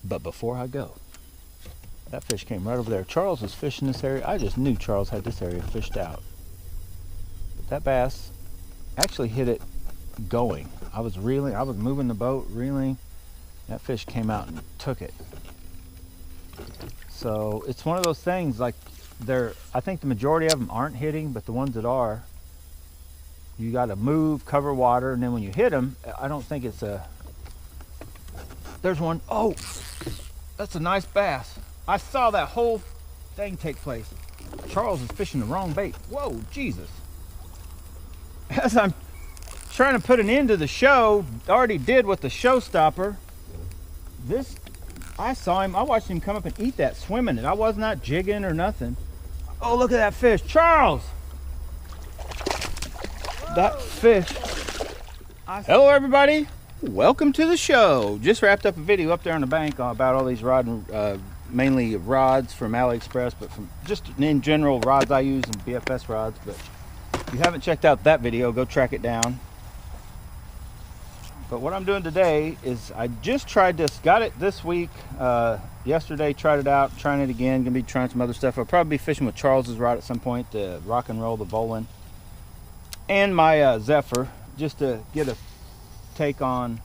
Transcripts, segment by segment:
But before I go, that fish came right over there. Charles was fishing this area. I just knew Charles had this area fished out. But that bass actually hit it going. I was reeling, I was moving the boat, reeling. That fish came out and took it. So it's one of those things, like I think the majority of them aren't hitting, but the ones that are, you got to move, cover water, and then when you hit them, I don't think it's a, there's one. Oh, that's a nice bass. I saw that whole thing take place. Charles is fishing the wrong bait. Whoa, Jesus. As I'm trying to put an end to the show, already did with the showstopper. This, I saw him, I watched him come up and eat that, swimming it. I was not jigging or nothing. Oh, look at that fish. Charles! That fish. Hello, everybody. Welcome to the show. Just wrapped up a video up there on the bank about all these mainly rods from AliExpress, but from just in general rods I use and BFS rods. But if you haven't checked out that video, go track it down. But what I'm doing today is I just tried this, got it this week, yesterday, tried it out, trying it again, gonna be trying some other stuff. I'll probably be fishing with Charles's rod at some point, the rock and roll, the Volin, and my Zephyr, just to get a take on,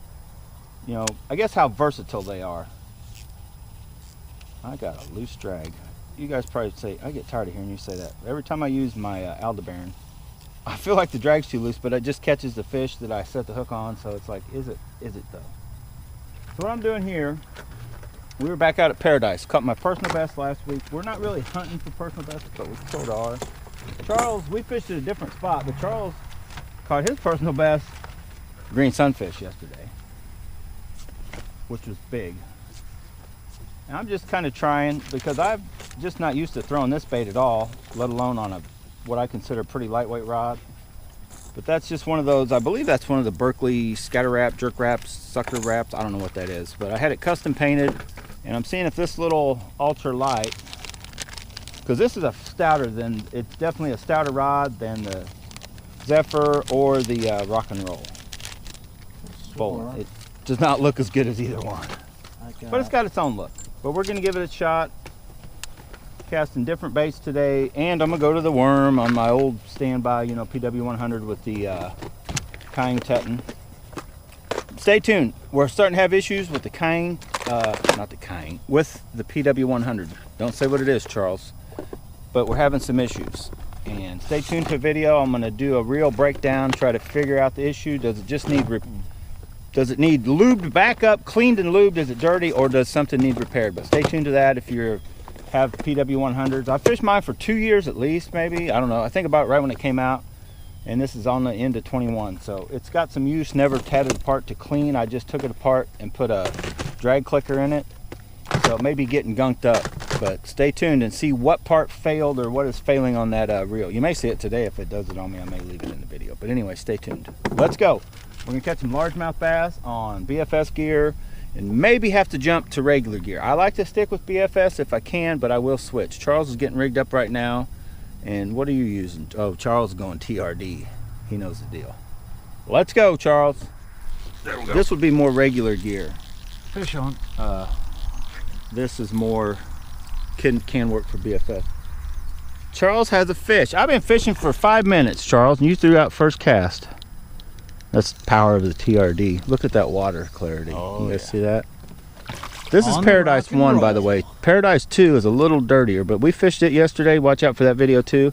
you know, I guess how versatile they are. I got a loose drag. You guys probably say, I get tired of hearing you say that. Every time I use my Aldebaran, I feel like the drag's too loose, but it just catches the fish that I set the hook on, so it's like, is it though? So what I'm doing here, we were back out at Paradise, caught my personal best last week. We're not really hunting for personal best, but we sort of are. Charles, we fished at a different spot, but Charles caught his personal best green sunfish yesterday, which was big. And I'm just kind of trying, because I'm just not used to throwing this bait at all, let alone on a what I consider a pretty lightweight rod. But that's just one of those, I believe that's one of the Berkley scatter wrap, jerk wraps, sucker wraps, I don't know what that is, but I had it custom painted, and I'm seeing if this little ultra light, because this is a stouter than, it's definitely a stouter rod than the Zephyr or the rock and roll Volin. It does not look as good as either one, but it's got its own look. But we're gonna give it a shot. Casting different baits today, and I'm gonna go to the worm on my old standby, you know, PW100 with the Kying Teton. Stay tuned. We're starting to have issues with the Kying, not the Kying, with the PW100. Don't say what it is, Charles, but we're having some issues. And stay tuned to the video. I'm gonna do a real breakdown, try to figure out the issue. Does it just need lubed back up, cleaned and lubed? Is it dirty, or does something need repaired? But stay tuned to that if you have PW100s. I fished mine for 2 years at least, maybe. I don't know. I think about right when it came out, and this is on the end of 21. So it's got some use, never had it apart to clean. I just took it apart and put a drag clicker in it. So it may be getting gunked up, but stay tuned and see what part failed or what is failing on that reel. You may see it today. If it does it on me, I may leave it in the video. But anyway, stay tuned. Let's go. We're gonna catch some largemouth bass on BFS gear, and maybe have to jump to regular gear. I like to stick with BFS if I can, but I will switch. Charles is getting rigged up right now. And what are you using? Oh, Charles is going TRD. He knows the deal. Let's go, Charles. There we go. This would be more regular gear. Fish on. This is more, can work for BFS. Charles has a fish. I've been fishing for 5 minutes, Charles, and you threw out first cast. That's the power of the TRD. Look at that water clarity. Oh, you guys see that? This is Paradise 1, roll. by the way. Paradise 2 is a little dirtier, but we fished it yesterday. Watch out for that video too.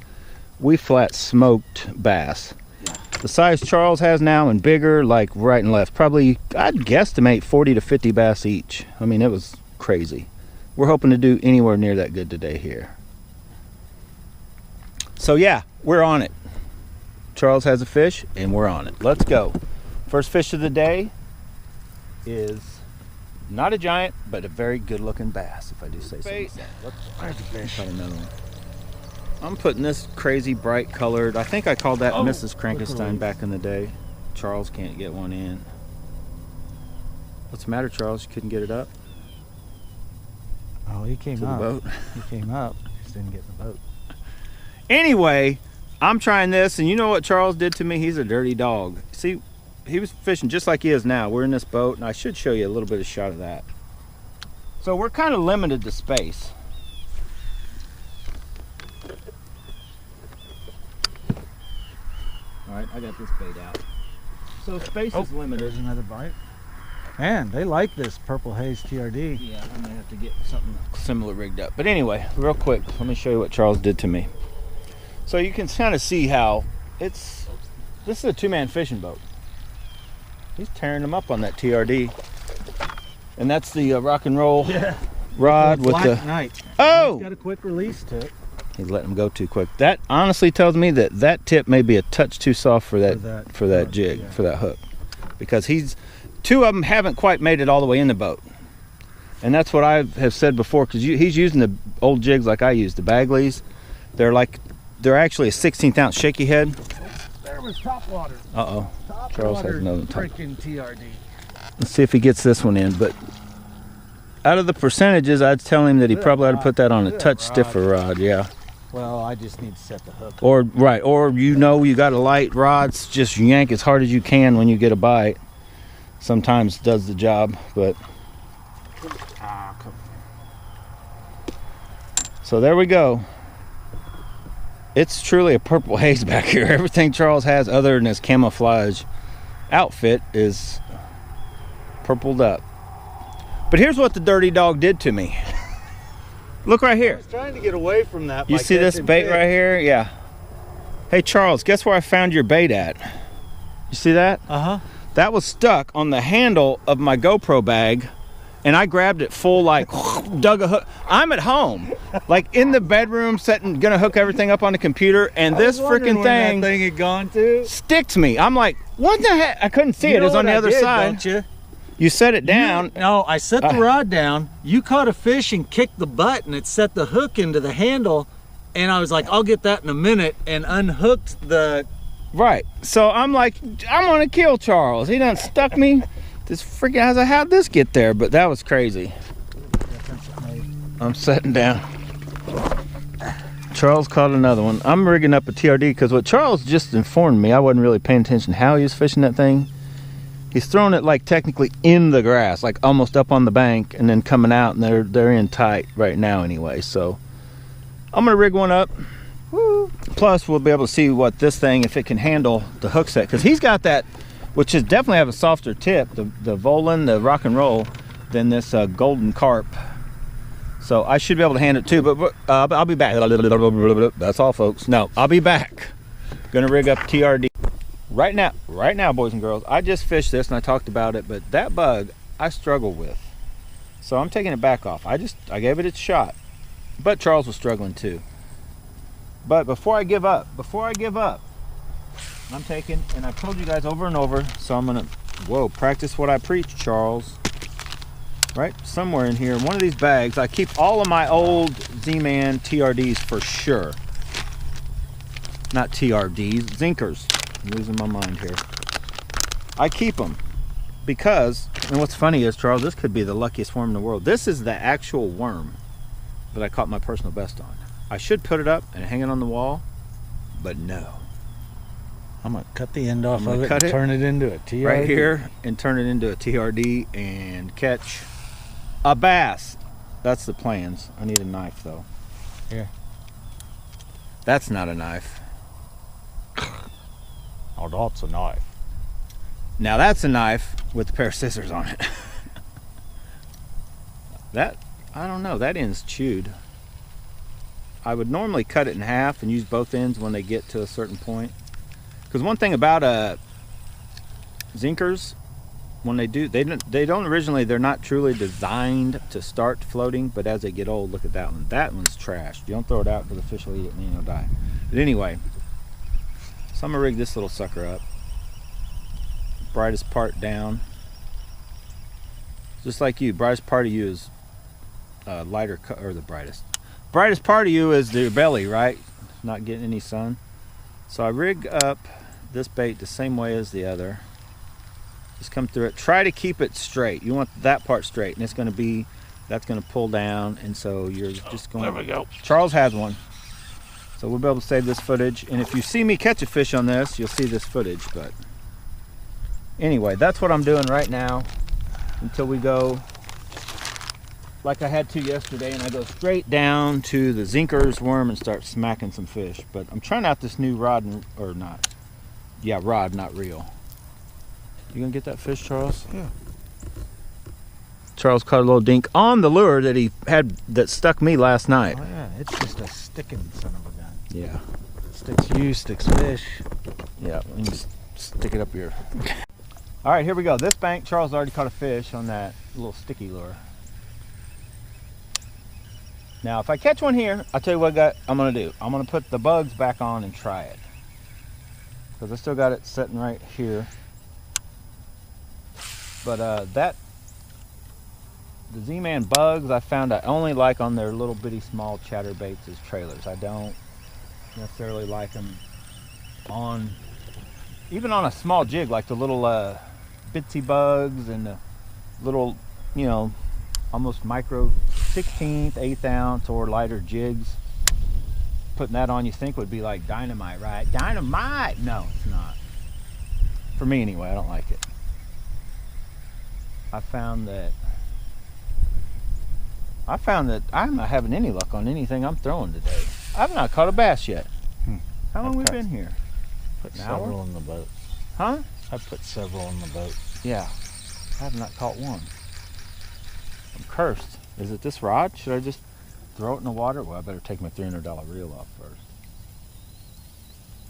We flat smoked bass. Yeah. The size Charles has now and bigger, like right and left. Probably, I'd guesstimate 40 to 50 bass each. I mean, it was crazy. We're hoping to do anywhere near that good today here. So yeah, we're on it. Charles has a fish and we're on it. Let's go. First fish of the day is not a giant, but a very good looking bass, if I do say so myself. There's a fish. Another one. I'm putting this crazy bright colored, I think I called that Mrs. Krankenstein back in the day. Charles can't get one in. What's the matter, Charles? You couldn't get it up? Oh, he came to up. The boat? He came up. Just didn't get in the boat. Anyway, I'm trying this, and you know what Charles did to me? He's a dirty dog. See, he was fishing just like he is now. We're in this boat, and I should show you a little bit of shot of that. So we're kind of limited to space. All right, I got this bait out. So space is limited. There's another bite. Man, they like this purple haze TRD. Yeah, I'm gonna have to get something similar rigged up. But anyway, real quick, let me show you what Charles did to me. So you can kind of see how this is a two-man fishing boat. He's tearing them up on that TRD. And that's the rock and roll rod with the Knight. Oh! He's got a quick release tip. He's letting him go too quick. That honestly tells me that that tip may be a touch too soft for that jig, yeah. for that hook. Because two of them haven't quite made it all the way in the boat. And that's what I have said before, because he's using the old jigs like I use, the Bagleys. They're actually a 16th ounce shaky head. There was top water. Uh-oh. Charles has another top. Freaking TRD. Let's see if he gets this one in. But out of the percentages, I'd tell him that he probably ought to put that on a touch stiffer rod, yeah. Well, I just need to set the hook. Or you got a light rod, just yank as hard as you can when you get a bite. Sometimes does the job, but so there we go. It's truly a purple haze back here. Everything Charles has other than his camouflage outfit is purpled up. But here's what the dirty dog did to me. Look right here. I was trying to get away from that. You see this bait right here? Yeah. Hey Charles, guess where I found your bait at? You see that? Uh-huh. That was stuck on the handle of my GoPro bag, and I grabbed it full, like, dug a hook. I'm at home, like in the bedroom, gonna hook everything up on the computer, and this freaking thing had gone to. sticked me. I'm like, what the heck? I couldn't see it. It was on the other side. Don't you? You set it down. No, I set the rod down. You caught a fish and kicked the butt, and it set the hook into the handle, and I was like, I'll get that in a minute, and unhooked the. Right. So I'm like, I'm gonna kill Charles. He done stuck me. This freaking, I was like, how'd this get there? But that was crazy. I'm setting down. Charles caught another one. I'm rigging up a TRD because what Charles just informed me, I wasn't really paying attention how he was fishing that thing. He's throwing it like technically in the grass, like almost up on the bank, and then coming out, and they're in tight right now anyway. So I'm gonna rig one up. Woo. Plus we'll be able to see what this thing, if it can handle the hook set, because he's got that, which is definitely have a softer tip, the Volan, the rock and roll, than this golden carp. So I should be able to handle it too, but I'll be back. That's all, folks. No, I'll be back. Gonna rig up TRD right now, boys and girls. I just fished this and I talked about it, but that bug I struggle with, so I'm taking it back off. I gave it its shot, but Charles was struggling too. But before I give up, I'm taking, and I've told you guys over and over, so I'm gonna, practice what I preach, Charles. Right, somewhere in here, one of these bags, I keep all of my old Z-Man TRDs for sure. Not TRDs, Zinkerz. I'm losing my mind here. I keep them because, and what's funny is, Charles, this could be the luckiest worm in the world. This is the actual worm that I caught my personal best on. I should put it up and hang it on the wall, but no. I'm gonna cut the end off of it and turn it into a TRD. Right here, and turn it into a TRD and catch a bass. That's the plans. I need a knife though. Here. That's not a knife. Oh, that's a knife. Now that's a knife with a pair of scissors on it. That, I don't know, that end's chewed. I would normally cut it in half and use both ends when they get to a certain point. Because one thing about Zinkerz, when they do, they don't originally, they're not truly designed to start floating, but as they get old, look at that one. That one's trashed. You don't throw it out because the fish will eat it and then it'll die. But anyway, so I'm gonna rig this little sucker up. Brightest part down. Just like you, brightest part of you is lighter, or the brightest part of you is the belly, right? Not getting any sun. So I rig up this bait the same way as the other. Just come through it. Try to keep it straight. You want that part straight, and it's going to be, that's going to pull down, and so you're just going. There we go. Charles has one, so we'll be able to save this footage. And if you see me catch a fish on this, you'll see this footage. But anyway, that's what I'm doing right now until we go like I had to yesterday, and I go straight down to the Zinkerz worm and start smacking some fish. But I'm trying out this new rod, or not. Yeah, rod, not reel. You gonna get that fish, Charles? Yeah. Charles caught a little dink on the lure that he had that stuck me last night. Oh yeah, it's just a sticking son of a gun. Yeah. Sticks you, sticks fish. Yeah, let me just stick it up here. All right, here we go. This bank, Charles already caught a fish on that little sticky lure. Now, if I catch one here, I'll tell you what I'm gonna do. I'm gonna put the bugs back on and try it. Because I still got it sitting right here. But the Z-Man bugs, I found I only like on their little bitty small chatterbaits as trailers. I don't necessarily like them on, even on a small jig, like the little bitsy bugs and the little, you know, almost micro 16th, 8th ounce or lighter jigs. Putting that on, you think would be like dynamite, right? Dynamite! No, it's not. For me anyway, I don't like it. I found that I'm not having any luck on anything I'm throwing today. I've not caught a bass yet. How long we been here? Put several in the boat. Huh? I put several in the boat. Yeah. I have not caught one. I'm cursed. Is it this rod? Should I just throw it in the water? Well, I better take my $300 reel off first.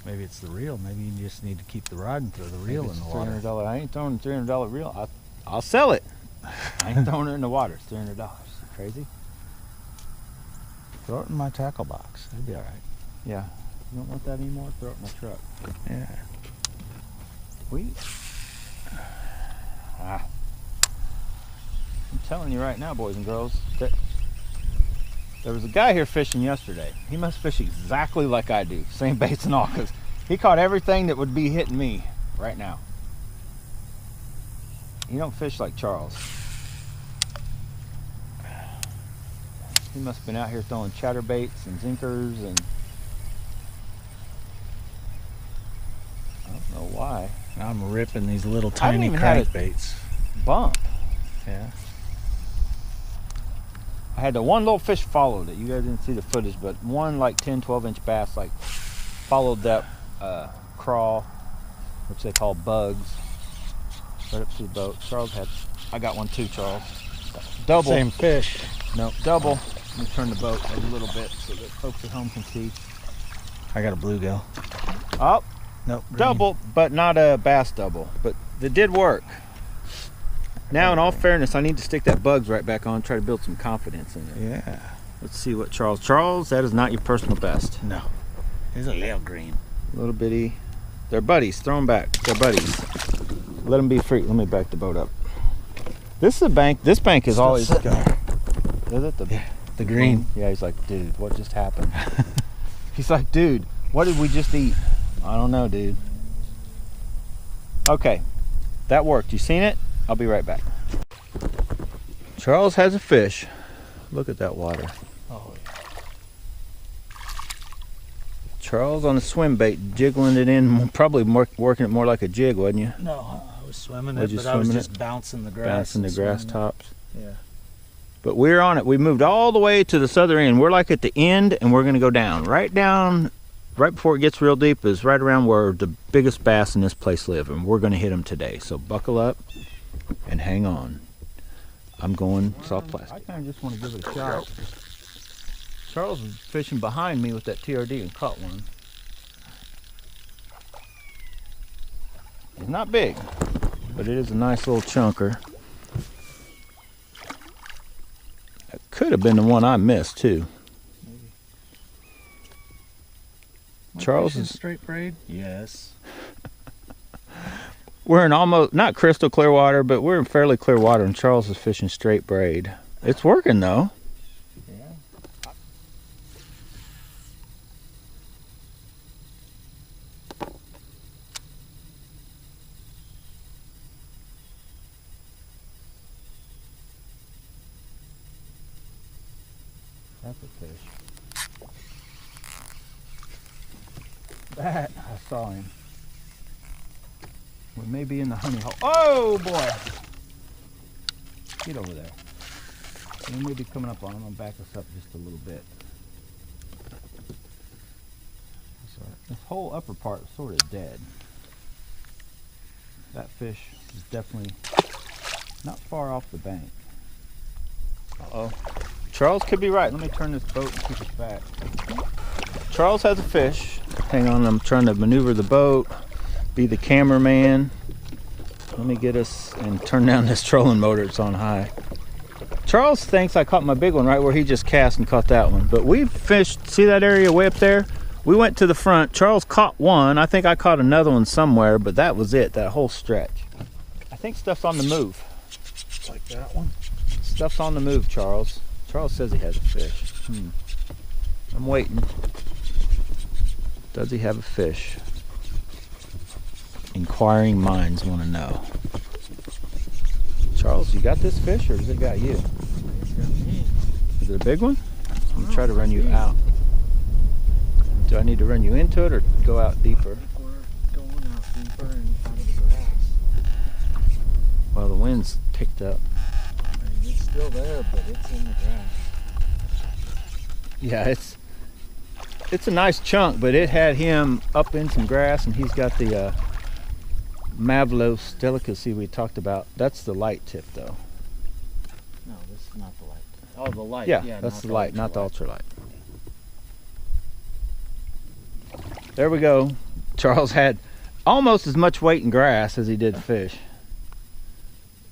Maybe it's the reel. Maybe you just need to keep the rod and throw the reel in the water. $300. I ain't throwing a $300 reel. I'll sell it. I ain't throwing it in the water. It's $300. Crazy? Throw it in my tackle box. That'd be all right. Yeah. You don't want that anymore? Throw it in my truck. Yeah. Sweet. I'm telling you right now, boys and girls, that there was a guy here fishing yesterday. He must fish exactly like I do. Same baits and all, because he caught everything that would be hitting me right now. He don't fish like Charles. He must have been out here throwing chatterbaits and Zinkerz and I don't know why. I'm ripping these little tiny crankbaits. Bump. Yeah. I had the one little fish followed it. You guys didn't see the footage, but one like 10, 12-inch bass like followed that crawl, which they call bugs, right up to the boat. Charles had, I got one too, Charles. Double. Same fish. No, double. Let me turn the boat a little bit so that folks at home can see. I got a bluegill. Oh, nope. double, but not a bass double. But it did work. Now, in all fairness, I need to stick that bugs right back on, try to build some confidence in it. Yeah. Let's see what Charles, that is not your personal best. No. It's a little green. Little bitty. They're buddies. Throw them back. They're buddies. Let them be free. Let me back the boat up. This is a bank. This bank is always. Is it the green? Yeah. He's like, dude, what just happened? He's like, dude, what did we just eat? I don't know, dude. Okay, that worked. You seen it? I'll be right back. Charles has a fish. Look at that water. Oh yeah. Charles on the swim bait, jiggling it in, probably working it more like a jig, wasn't you? No, I was swimming it, but I was just bouncing the grass. Bouncing the grass tops. Yeah. But we're on it. We moved all the way to the southern end. We're like at the end, and we're going to go down. Right before it gets real deep is right around where the biggest bass in this place live, and we're going to hit them today. So buckle up and hang on. I'm going soft plastic. I kind of just want to give it a shot. Charles was fishing behind me with that TRD and caught one. It's not big, but it is a nice little chunker. That could have been the one I missed too. Maybe. Charles is straight braid? Yes. We're in almost, not crystal clear water, but we're in fairly clear water, and Charles is fishing straight braid. It's working though. Yeah. That's a fish. That, I saw him. We may be in the honey hole. Oh boy! Get over there. We may be coming up on him. I'm gonna back us up just a little bit. So this whole upper part is sort of dead. That fish is definitely not far off the bank. Uh-oh. Charles could be right. Let me turn this boat and keep it back. Charles has a fish. Hang on, I'm trying to maneuver the boat, be the cameraman. Let me get us and turn down this trolling motor. It's on high. Charles thinks I caught my big one right where he just cast and caught that one. But we've fished, see that area way up there? We went to the front. Charles caught one. I think I caught another one somewhere, but that was it, that whole stretch. I think stuff's on the move. Like that one? Stuff's on the move, Charles. Charles says he has a fish. I'm waiting. Does he have a fish? Inquiring minds want to know. Charles, you got this fish or has it got you? It's got me. Is it a big one? I'm going to try to run you out. Do I need to run you into it or go out deeper? We're going out deeper and out of the grass. Well, the wind's picked up. I mean, it's still there, but it's in the grass. Yeah, it's a nice chunk, but it had him up in some grass, and he's got the Mavlos delicacy we talked about. That's the light tip, though. No, this is not the light. Oh, the light. Yeah, that's the light, not the ultralight. There we go. Charles had almost as much weight in grass as he did fish.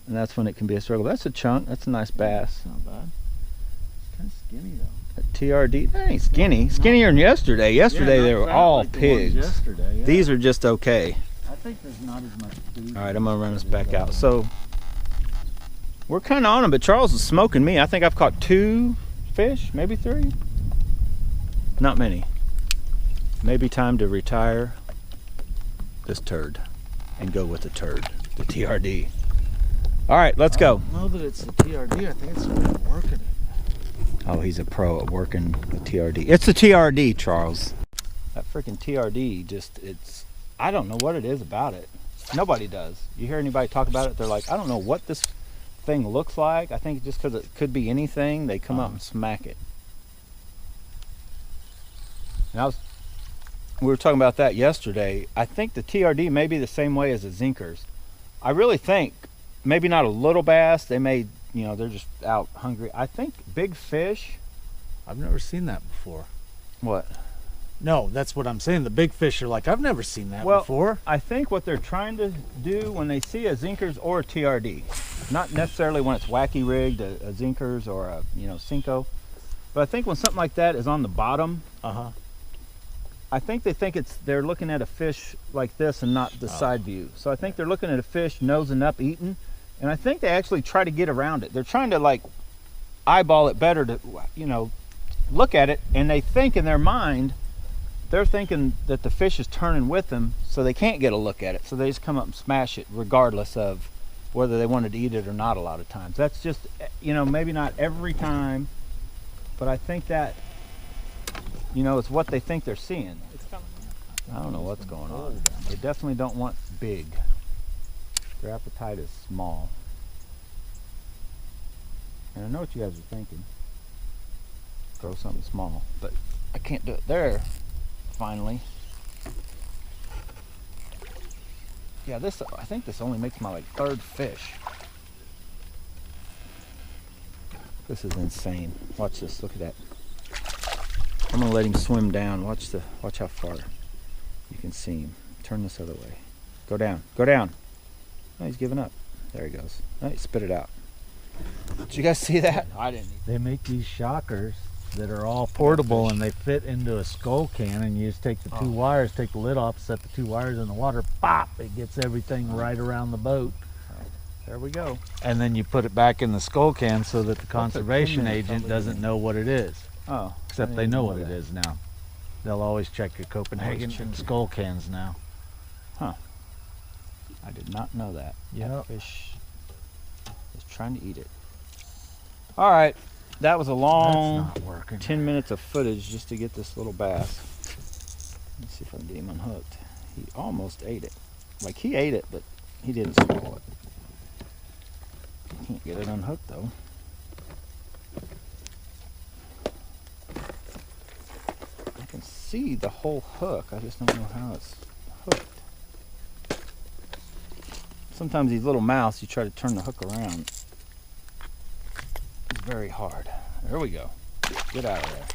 And that's when it can be a struggle. That's a chunk. That's a nice bass. Not bad. It's kind of skinny, though. That TRD, that ain't skinny. Skinnier than yesterday. Yesterday they were all like pigs. Yesterday, yeah. These are just okay. I think there's not as much food. All right, I'm gonna run us back out. So we're kind of on him, but Charles is smoking me. I think I've caught 2 fish, maybe 3. Not many. Maybe time to retire this turd and go with the turd, the TRD. All right, let's go. I don't know that it's the TRD. I think it's been working it. Oh, he's a pro at working the TRD. It's the TRD, Charles. That freaking TRD it's, I don't know what it is about it. Nobody does. You hear anybody talk about it, they're like, I don't know what this thing looks like. I think just because it could be anything, they come out and smack it. And we were talking about that yesterday. I think the TRD may be the same way as the Zinkerz. I really think, maybe not a little bass, they may, they're just out hungry. I think big fish. I've never seen that before. What? No, that's what I'm saying. The big fish are like, I've never seen that before. I think what they're trying to do when they see a Zinkerz or a TRD, not necessarily when it's wacky rigged, a Zinkerz or a Cinco, but I think when something like that is on the bottom, I think they think they're looking at a fish like this and not the side view. So I think they're looking at a fish nosing up, eating, and I think they actually try to get around it. They're trying to like eyeball it better to, look at it, and they think in their mind, they're thinking that the fish is turning with them, so they can't get a look at it. So they just come up and smash it regardless of whether they wanted to eat it or not a lot of times. That's just, maybe not every time, but I think that, it's what they think they're seeing. I don't know what's going on. They definitely don't want big. Their appetite is small. And I know what you guys are thinking. Throw something small, but I can't do it there. Finally. Yeah, I think this only makes my 3rd fish. This is insane. Watch this, look at that. I'm gonna let him swim down. Watch how far you can see him. Turn this other way. Go down, go down. Oh, he's giving up. There he goes. Oh, he spit it out. Did you guys see that? I didn't. They make these shockers that are all portable, and they fit into a skull can, and you just take the 2 wires, take the lid off, set the 2 wires in the water, pop, it gets everything right around the boat. There we go. And then you put it back in the skull can so that the conservation agent doesn't know what it is. Oh. Except they know what it is now. They'll always check your Copenhagen skull cans now. Huh. I did not know that. Yeah. That fish is trying to eat it. All right. That was a long 10 minutes of footage just to get this little bass. Let's see if I can get him unhooked. He almost ate it. Like, he ate it, but he didn't swallow it. Can't get it unhooked, though. see the whole hook. I just don't know how it's hooked. Sometimes these little mouths, you try to turn the hook around. It's very hard. There we go. Get out of there.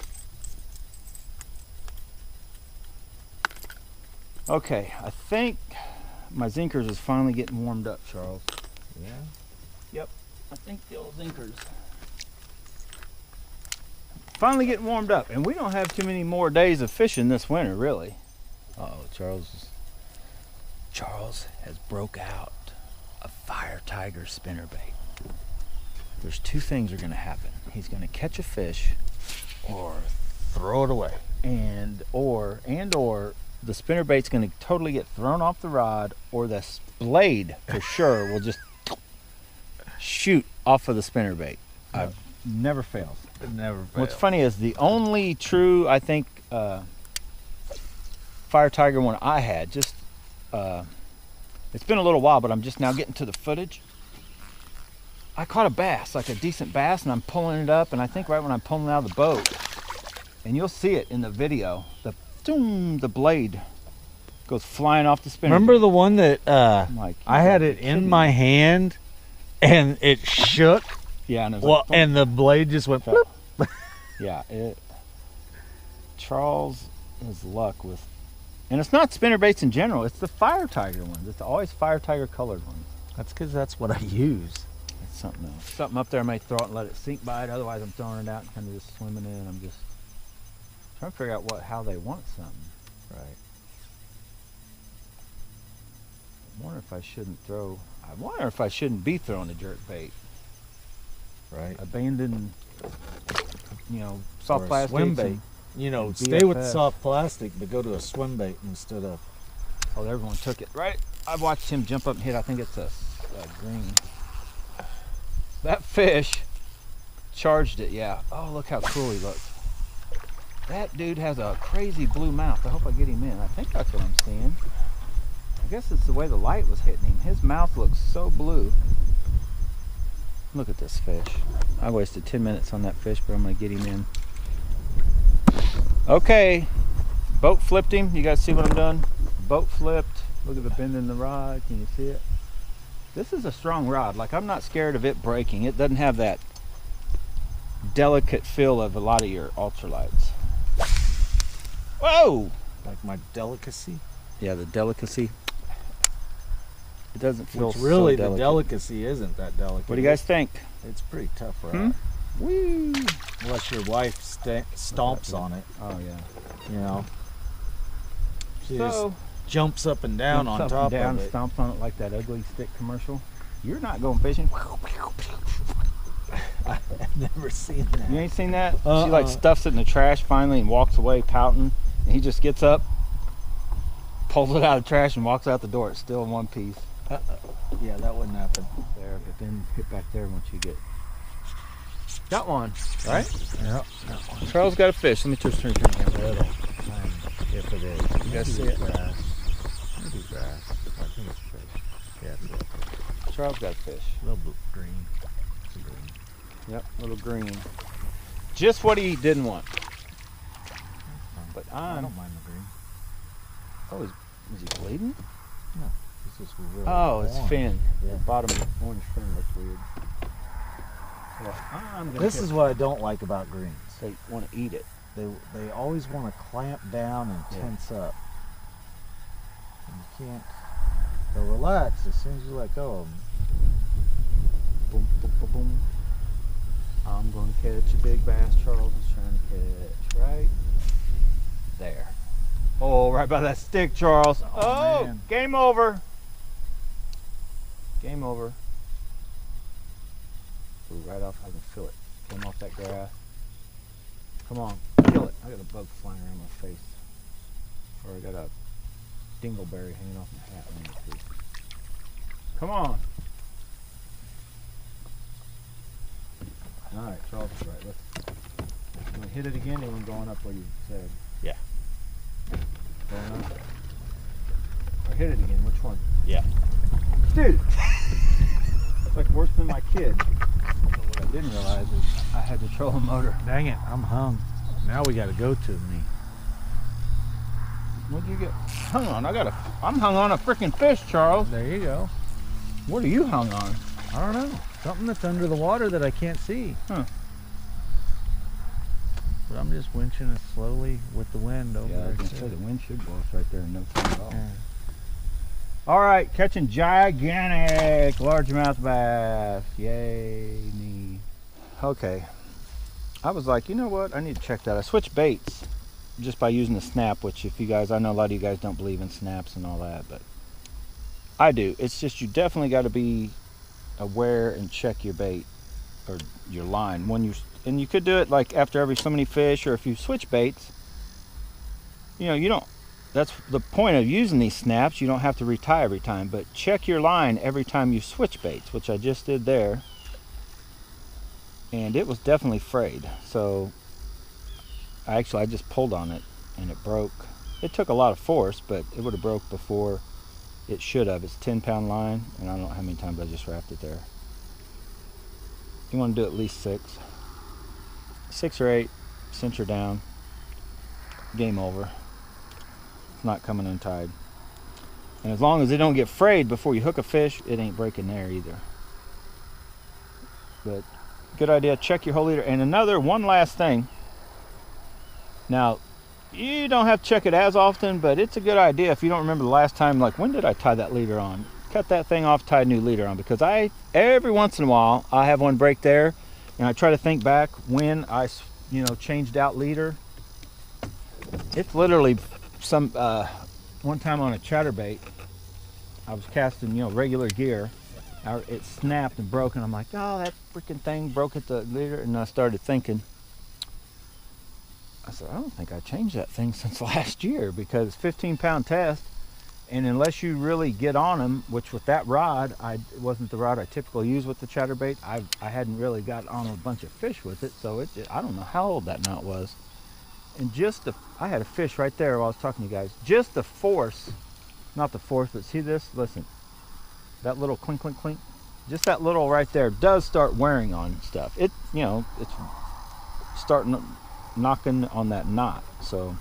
Okay, I think my Zinkerz is finally getting warmed up, Charles. Yeah. Yep, I think the old Zinkerz finally getting warmed up, and we don't have too many more days of fishing this winter, really. Uh-oh, Charles has broke out a fire tiger spinnerbait. There's two things are going to happen. He's going to catch a fish or throw it away, and or the spinnerbait's going to totally get thrown off the rod, or the blade for sure will just shoot off of the spinnerbait. I've never fails. It never fails. What's funny is the only true, I think, fire tiger one I had, just it's been a little while, but I'm just now getting to the footage. I caught a bass, like a decent bass, and I'm pulling it up, and I think right when I'm pulling it out of the boat, and you'll see it in the video, the blade goes flying off the spinner. Remember the one that like, I had it in my hand and it shook? Yeah, and, it was well, like, and the blade just went so, yeah, Charles has luck with, and it's not spinnerbaits in general, it's the fire tiger ones. It's always fire tiger colored ones. That's because that's what I use. It's something else. Something up there, I may throw it and let it sink by it, otherwise I'm throwing it out and kind of just swimming in. I'm just trying to figure out how they want something. Right. I wonder if I shouldn't be throwing a jerk bait. Right. Abandon, soft Or a plastic. swim bait. Stay with soft plastic, but go to a swim bait instead of. Oh, everyone took it. Right. I've watched him jump up and hit. I think it's a green. That fish charged it. Yeah. Oh, look how cool he looks. That dude has a crazy blue mouth. I hope I get him in. I think that's what I'm seeing. I guess it's the way the light was hitting him. His mouth looks so blue. Look at this fish. I wasted 10 minutes on that fish, but I'm going to get him in. Okay. Boat flipped him. You guys see what I'm doing? Boat flipped. Look at the bend in the rod. Can you see it? This is a strong rod. Like, I'm not scared of it breaking. It doesn't have that delicate feel of a lot of your ultralights. Whoa! Like my delicacy? Yeah, the delicacy. It doesn't feel Which really so the delicacy isn't that delicate. What do you guys think? It's pretty tough rod. Woo! Unless your wife stomps on it. Oh, yeah. She just jumps up and down on top of it. Stomps on it like that ugly stick commercial. You're not going fishing. I've never seen that. You ain't seen that? She like stuffs it in the trash finally and walks away pouting. And he just gets up, pulls it out of the trash and walks out the door. It's still in one piece. Yeah, that wouldn't happen. There, but then hit back there once you get. Got one, right? Yep. Charles got a fish. Let me just turn your camera. If it is. You guys see it? Grass. Maybe grass. I think it's fish. Yeah, it's a little fish. Charles got a fish. A little blue, green. It's a green. Yep, little green. Just what he didn't want. But I don't mind the green. Oh, is he bleeding? No, this is really it's orange. fin. Yeah. The bottom orange fin looks weird. Well, This is what I don't like about greens. They want to eat it. They always want to clamp down and tense up. And you can't. They'll relax as soon as you let go of them. Boom, boom, boom, boom. I'm going to catch a big bass. Charles is trying to catch right there. Oh, right by that stick, Charles. Oh, man. Game over. Game over. Ooh, right off, I can feel it. Came off that grass. Come on, kill it. I got a bug flying around my face. Or I got a dingleberry hanging off my hat. Let me see. Come on. All right, Charles is right. You want to hit it again, or you want going up where you said? Yeah. Going up? Or hit it again, which one? Yeah. Dude! It's like worse than my kid. What I didn't realize is I had the trolling motor. Dang it, I'm hung. Now we got to go to me. What'd you get? Hung on, I'm hung on a freaking fish, Charles. There you go. What are you hung on? I don't know. Something that's under the water that I can't see. Huh. But I'm just winching it slowly with the wind over Yeah, I there. was gonna say the wind should blow us right there and no thing at all. Yeah. All right, catching gigantic largemouth bass. Yay me. Okay. I was like, you know what? I need to check that. I switched baits just by using the snap, which if you guys, I know a lot of you guys don't believe in snaps and all that, but I do. It's just you definitely got to be aware and check your bait or your line when you, and you could do it like after every so many fish, or if you switch baits, you know, you don't, that's the point of using these snaps. You don't have to retie every time, but check your line every time you switch baits, which I just did there. And it was definitely frayed. So I just pulled on it and it broke. It took a lot of force, but it would have broke before it should have. It's 10-pound line, and I don't know how many times I just wrapped it there. You want to do at least 6 or 8, cinch her down, game over. It's not coming untied. And as long as it don't get frayed before you hook a fish, it ain't breaking there either. But good idea, check your whole leader. And one last thing. Now, you don't have to check it as often, but it's a good idea if you don't remember the last time, like when did I tie that leader on? Cut that thing off, tie a new leader on, because every once in a while I have one break there, and I try to think back when I, changed out leader. It's literally one time on a chatterbait, I was casting, regular gear. It snapped and broke, and I'm like, oh, that freaking thing broke at the leader, and I started thinking. I said, I don't think I changed that thing since last year, because it's 15-pound test, and unless you really get on them, which with that rod, it wasn't the rod I typically use with the chatterbait. I hadn't really got on a bunch of fish with it, so I don't know how old that knot was. And I had a fish right there while I was talking to you guys. Just the force, not the force, but see this? Listen, that little clink, clink, clink. Just that little right there does start wearing on stuff. It's starting knocking on that knot. So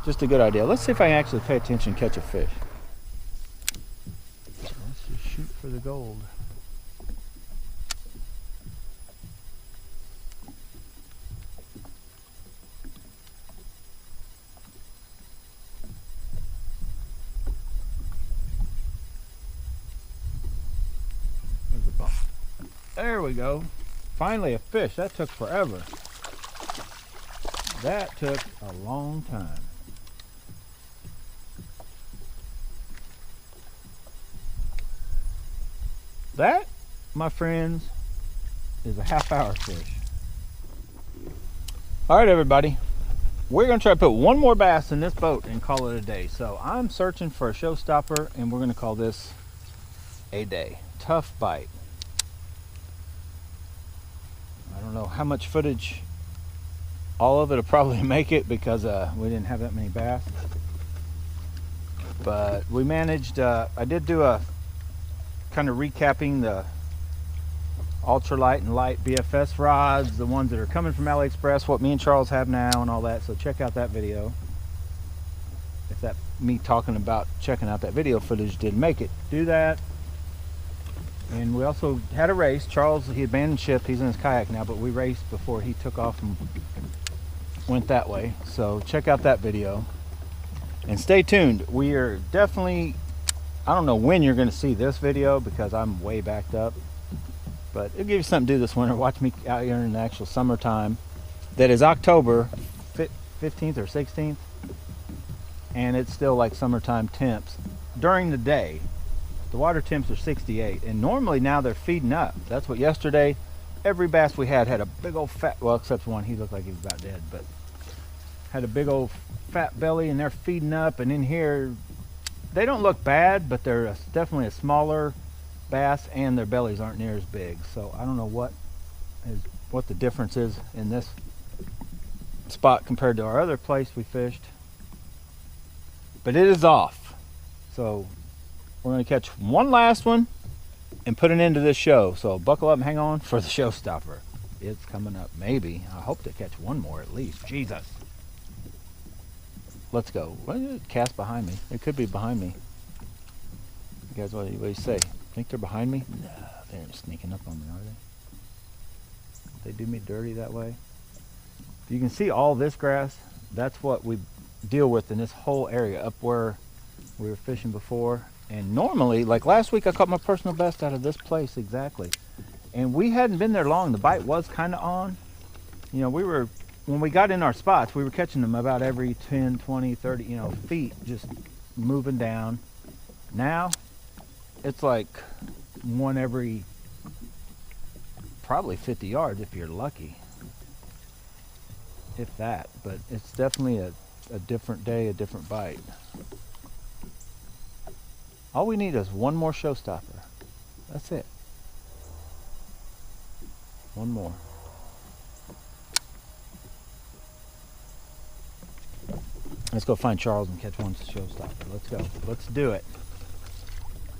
just a good idea. Let's see if I can actually pay attention and catch a fish. Let's just shoot for the gold. There's a bump. There we go. Finally a fish. That took forever. That took a long time. That, my friends, is a half-hour fish. All right, everybody. We're going to try to put one more bass in this boat and call it a day. So I'm searching for a showstopper, and we're going to call this a day. Tough bite. I don't know how much footage. All of it will probably make it because we didn't have that many bass. But we managed, I did do a kind of recapping the ultralight and light BFS rods, the ones that are coming from AliExpress, what me and Charles have now and all that. So check out that video. If that me talking about checking out that video footage didn't make it, do that. And we also had a race. Charles, he abandoned ship. He's in his kayak now, but we raced before he took off and went that way. So check out that video and stay tuned. We are definitely, I don't know when you're going to see this video because I'm way backed up, but it'll give you something to do this winter. Watch me out here in the actual summertime. That is October 15th or 16th, and it's still like summertime temps during the day. The water temps are 68, and normally now they're feeding up. That's what yesterday, every bass we had a big old fat, well, except one, he looked like he was about dead, but had a big old fat belly, and they're feeding up. And in here, they don't look bad, but they're definitely a smaller bass, and their bellies aren't near as big. So I don't know what the difference is in this spot compared to our other place we fished, but it is off. So we're going to catch one last one and put an end to this show. So buckle up and hang on for the showstopper. It's coming up. Maybe. I hope to catch one more at least. Jesus. Let's go. What is it? Cast behind me. It could be behind me. You guys, what do you say? Think they're behind me? No, they're sneaking up on me, are they? They do me dirty that way. You can see all this grass. That's what we deal with in this whole area up where we were fishing before. And normally, like last week, I caught my personal best out of this place exactly. And we hadn't been there long. The bite was kind of on. You know, when we got in our spots, we were catching them about every 10, 20, 30, you know, feet, just moving down. Now, it's like one every probably 50 yards if you're lucky. If that, but it's definitely a different day, a different bite. All we need is one more showstopper. That's it. One more. Let's go find Charles and catch one showstopper. Let's go. Let's do it.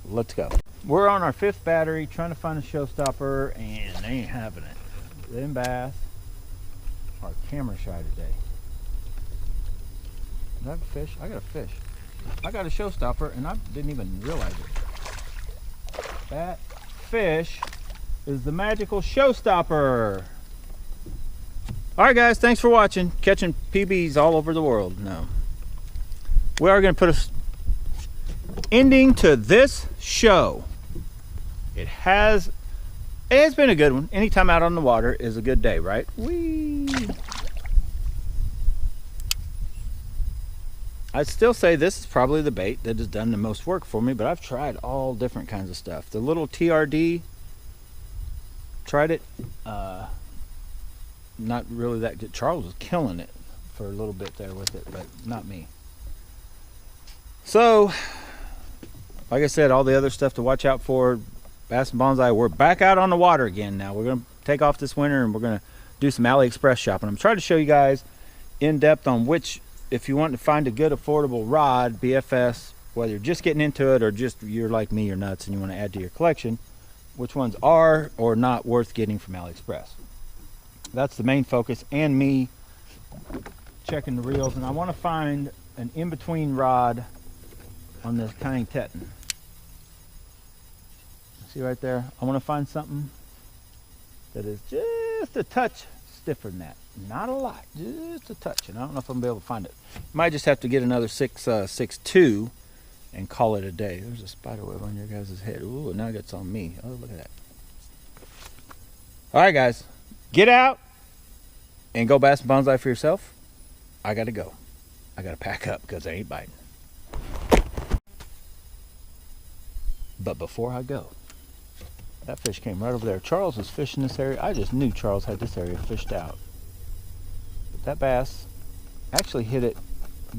Let's go. We're on our 5th battery trying to find a showstopper, and they ain't having it. Them bass are camera shy today. Do I have a fish? I got a fish. I got a showstopper, and I didn't even realize it. That fish is the magical showstopper. All right, guys, thanks for watching. Catching PBs all over the world. No. We are going to put a ending to this show. It's been a good one. Anytime out on the water is a good day, right? Whee! I'd still say this is probably the bait that has done the most work for me, but I've tried all different kinds of stuff. The little TRD, tried it. Not really that good. Charles was killing it for a little bit there with it, but not me. So, like I said, all the other stuff to watch out for. Bass and Bonsai, we're back out on the water again now. We're going to take off this winter and we're going to do some AliExpress shopping. I'm trying to show you guys in depth on which, if you want to find a good affordable rod, BFS, whether you're just getting into it or just you're like me, you're nuts and you want to add to your collection, which ones are or not worth getting from AliExpress. That's the main focus, and me checking the reels. And I want to find an in-between rod on this Cunning Teton. See right there? I want to find something that is just a touch stiffer than that. Not a lot, just a touch. And I don't know if I'm going to be able to find it. Might just have to get another 6.2 and call it a day. There's a spider web on your guys' head. Ooh, now it's on me. Oh, look at that. All right, guys. Get out and go bass and bonsai for yourself. I got to go. I got to pack up because I ain't biting. But before I go, that fish came right over there. Charles was fishing this area. I just knew Charles had this area fished out. That bass actually hit it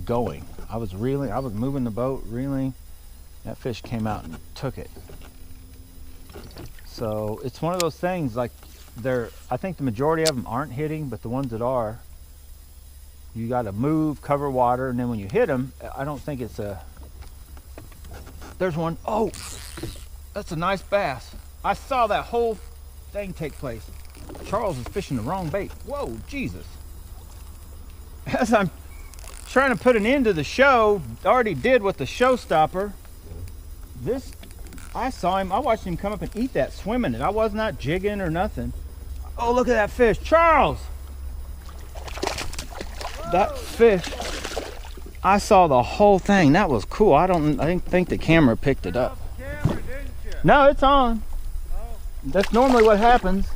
going. I was reeling, I was moving the boat, reeling. That fish came out and took it. So it's one of those things, like I think the majority of them aren't hitting, but the ones that are, you got to move, cover water, and then when you hit them, I don't think it's a, there's one. Oh, that's a nice bass. I saw that whole thing take place. Charles is fishing the wrong bait. Whoa, Jesus. As I'm trying to put an end to the show, already did with the showstopper. This, I saw him, I watched him come up and eat that, swimming it. I was not jigging or nothing. Oh, look at that fish. Charles! That fish, I saw the whole thing. That was cool. I didn't think the camera picked it up. Camera, didn't you? No, it's on. Oh. That's normally what happens.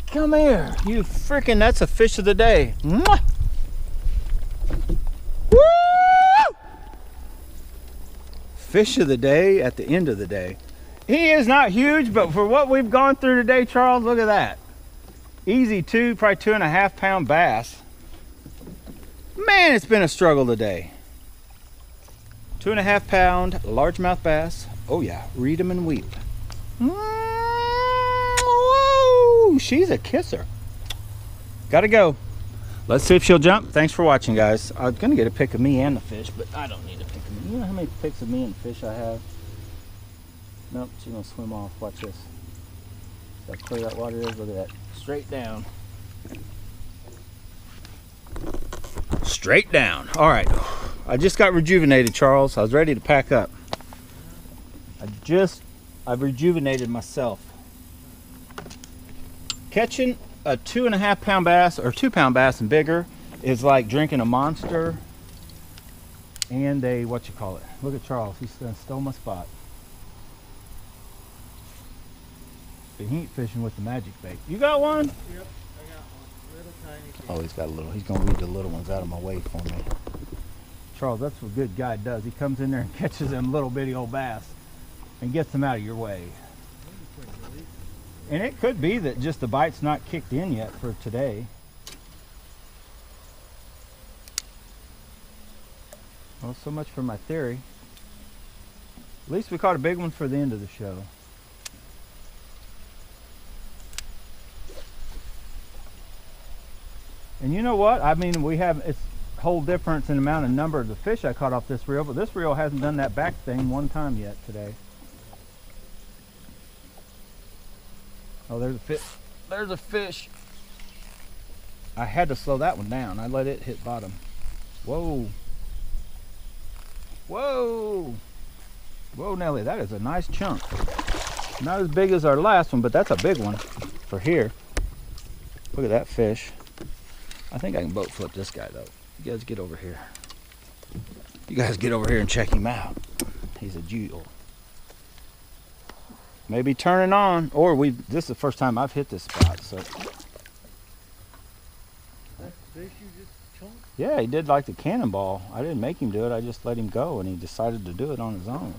Come here, you freaking, that's a fish of the day. Mwah! Woo! Fish of the day at the end of the day. He is not huge, but for what we've gone through today, Charles, look at that. Easy probably 2.5 pound bass. Man, it's been a struggle today. 2.5 pound largemouth bass. Oh yeah, read 'em and weep. Whoa, she's a kisser. Gotta go. Let's see if she'll jump. Thanks for watching, guys. I was gonna get a pic of me and the fish, but I don't need a pic of me. You know how many pics of me and fish I have? Nope, she's gonna swim off. Watch this. See how clear that water is? Look at that. Straight down. straight down. All right, I just got rejuvenated, Charles. I was ready to pack up. I've rejuvenated myself. Catching a 2.5 pound bass or 2 pound bass and bigger is like drinking a Monster and a, what you call it? Look at Charles, he stole my spot. But he ain't fishing with the magic bait. You got one? Yep, I got one. Little tiny thing. Oh, he's got a little. He's gonna leave the little ones out of my way for me. Charles, that's what a good guy does. He comes in there and catches them little bitty old bass and gets them out of your way. And it could be that just the bite's not kicked in yet for today. Well, so much for my theory. At least we caught a big one for the end of the show. And you know what? I mean, it's a whole difference in amount and number of the fish I caught off this reel, but this reel hasn't done that back thing one time yet today. Oh, there's a fish. There's a fish. I had to slow that one down. I let it hit bottom. Whoa. Whoa. Whoa, Nelly, that is a nice chunk. Not as big as our last one, but that's a big one for here. Look at that fish. I think I can boat flip this guy, though. You guys get over here. You guys get over here and check him out. He's a jewel. Maybe turning on, or this is the first time I've hit this spot, so. That's the fish you just chunked? Yeah, he did like the cannonball. I didn't make him do it, I just let him go, and he decided to do it on his own.